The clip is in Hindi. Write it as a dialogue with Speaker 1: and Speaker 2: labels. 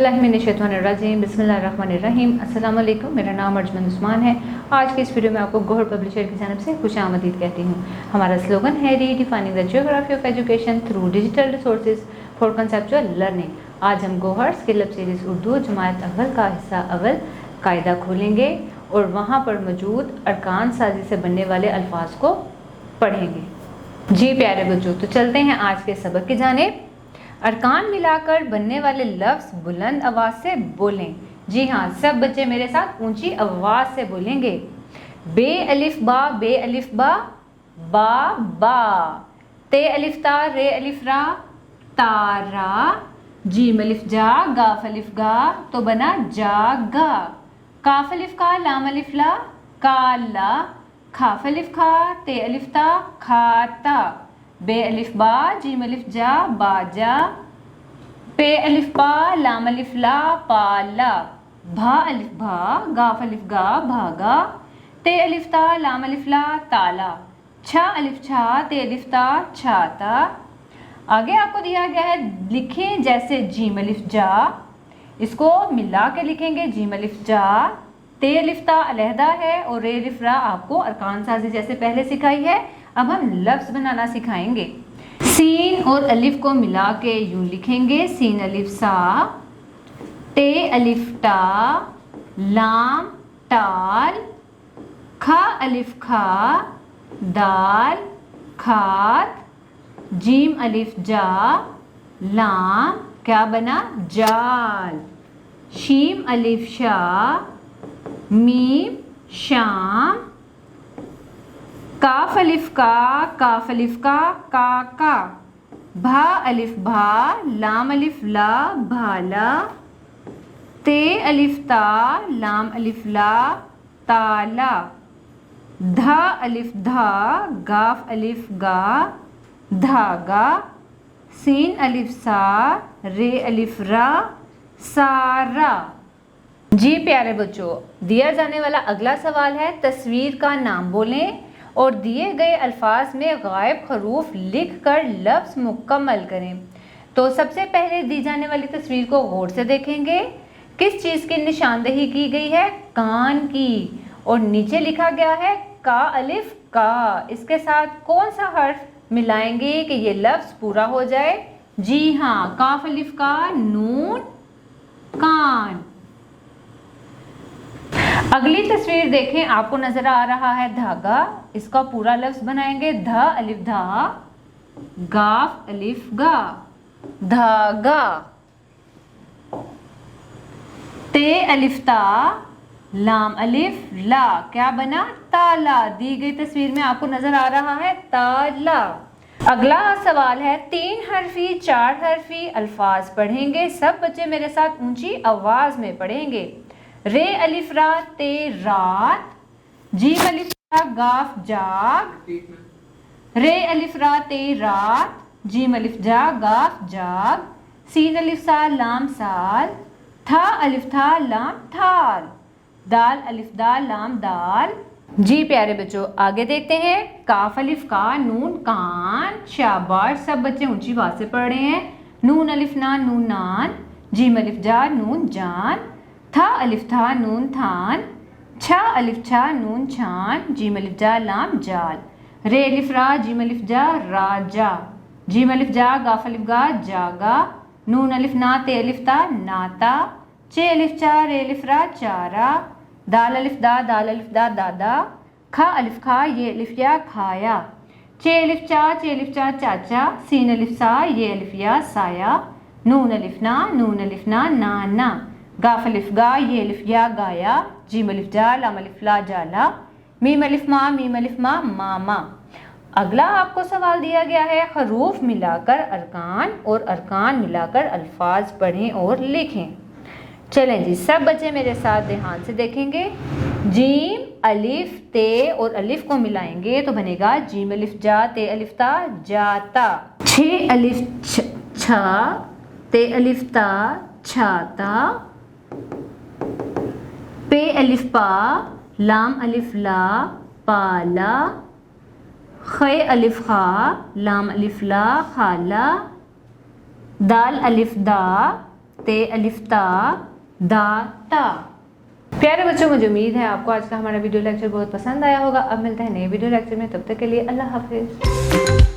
Speaker 1: औज़ुबिल्लाहिमिनश्शैतानिर्रजीम बिस्मिल्लाहिर्रहमानिर्रहीम। अस्सलाम वालेकुम, मेरा नाम अर्जुमंद उस्मान है। आज के इस वीडियो में आपको गौहर पब्लिशर की जानिब से खुशामदीद कहती हूँ। हमारा स्लोगन है redefining the geography of education through digital resources for conceptual learning. आज हम Gauhar skill up series Urdu जमात अव्वल का हिस्सा अव्वल कायदा खोलेंगे और वहाँ पर मौजूद अरकान साजी से बनने वाले अल्फाज को पढ़ेंगे। जी प्यारे बच्चों, तो चलते हैं आज के सबक की जानिब। अरकान मिलाकर बनने वाले लफ्ज़ बुलंद आवाज़ से बोलें। जी हाँ, सब बच्चे मेरे साथ ऊंची आवाज़ से बोलेंगे। बे अलिफ बा, बे अलिफ बा, बा बा। ते अलिफ ता, रे अलिफ रा, तारा। जीम अलिफ जा, गाफ अलिफ गा, तो बना जागा। काफ अलिफ का, लाम अलिफ ला, काला। खाफ अलिफ खा, ते अलिफ ता, खाता। बे अलिफ बा, जीम अलिफ जा, बाजा। पे अलिफ बा, लाम अलिफ ला, पाला। भा अलिफ भा, गाफ अलिफ गा, भागा। ते अलिफ ता, लाम अलिफ ला, ताला। छा अलिफ छा, ते अलिफ ता, छाता। आगे आपको दिया गया है, लिखें जैसे जीम अलिफ जा, इसको मिला के लिखेंगे। जीम अलिफ जा, ते अलिफ ता अलहदा है और रे अलिफ रा आपको अरकान साजी जैसे पहले सिखाई है। अब हम लफ्ज़ बनाना सिखाएंगे। सीन और अलिफ को मिला के यूं लिखेंगे, सीन अलिफ सा, ते अलिफ टा, लाम टाल। खा अलिफ खा, दाल खात। जीम अलिफ जा, लाम क्या बना, जाल। शीम अलिफ शा, मीम शाम। काफ अलिफ का, काफ अलिफ का, काका। भा अलिफ भा, लाम अलिफ ला, भाला। ते अलिफ ता, लाम अलिफ ला, ताला। धा अलिफ धा, गाफ अलिफ गा, धागा। सीन अलिफ सा, रे अलिफ रा, सारा। जी प्यारे बच्चों, दिया जाने वाला अगला सवाल है, तस्वीर का नाम बोलें और दिए गए अल्फाज में गायब हरूफ लिख कर लफ्ज़ मुकम्मल करें। तो सबसे पहले दी जाने वाली तस्वीर को गौर से देखेंगे। किस चीज़ की निशानदेही की गई है, कान की, और नीचे लिखा गया है का अलिफ का। इसके साथ कौन सा हर्फ मिलाएंगे कि ये लफ्ज़ पूरा हो जाए। जी हाँ, काफ अलिफ का, नून कान। अगली तस्वीर देखें, आपको नजर आ रहा है धागा, इसका पूरा लफ्ज़ बनाएंगे। धा अलिफ धा, गाफ अलिफ गा, धागा। ते अलिफ ता, लाम अलिफ ला, क्या बना, ताला। दी गई तस्वीर में आपको नजर आ रहा है ताला। अगला सवाल है, 3 हरफी 4 हरफी अल्फाज पढ़ेंगे। सब बच्चे मेरे साथ ऊंची आवाज में पढ़ेंगे। रे अलिफ रा, ते रात। जीम अलिफ रा, गाफ जाग। रे अलिफ रा, ते रात। जीम अलिफ जा, गाफ जाग। सीन अलिफ सा, लाम साल। था अलिफ था, लाम थाल। दाल अलिफ दा, लाम दाल। जी प्यारे बच्चों, आगे देखते हैं। काफ अलिफ का, नून कान। शाबाश, सब बच्चे ऊंची आवाज से पढ़ रहे हैं। नून अलिफ ना, नून नान। जीम अलिफ जा, नून जान। था अलिफ था, नून थान। छा अलिफ छा, नून छान। जीम अलिफ जा, लाम जाल। रे अलिफ रा, जीम अलिफ जा, राजा। जीम अलिफ जा, गाफ अलिफ गा, जागा। नून अलिफ ना, ते अलिफ ता, नाता। चे अलिफ चा, रे अलिफ रा, चारा। दाल अलिफ दा, दाल अलिफ दा, दादा। खा अलिफ खा, ये अलिफ या, खाया। चे अलिफ चा, चे अलिफ चा, चाचा। सीन अलिफ सा, ये अलिफ या, साया। नून अलिफ ना, नून अलिफ ना, नाना। गाफ अलिफ गा, ये अलिफ या, गाया। जीम अलिफ जा, लाम अलिफ ला, जाला। मीम अलिफ मा, मीम अलिफ मा, मामा। अगला आपको सवाल दिया गया है, हरूफ मिलाकर अरकान और अरकान मिलाकर अल्फाज पढ़ें और लिखें। चलें जी, सब बच्चे मेरे साथ ध्यान से देखेंगे। जीम अलिफ ते और अलिफ को मिलाएंगे तो बनेगा जीम अलिफ जा, ते अलिफ ता, जाता। छे अलिफ छा, ते अलिफ ता, छाता। पे अलिफ पा, लाम अलिफ ला, पाला। खे अलिफ खा, लाम अलिफ ला, खाला। दाल अलिफ दा, ते अलिफ ता दा ता। प्यारे बच्चों, मुझे उम्मीद है आपको आज का हमारा वीडियो लेक्चर बहुत पसंद आया होगा। अब मिलते हैं नए वीडियो लेक्चर में, तब तक के लिए अल्लाह हाफिज़।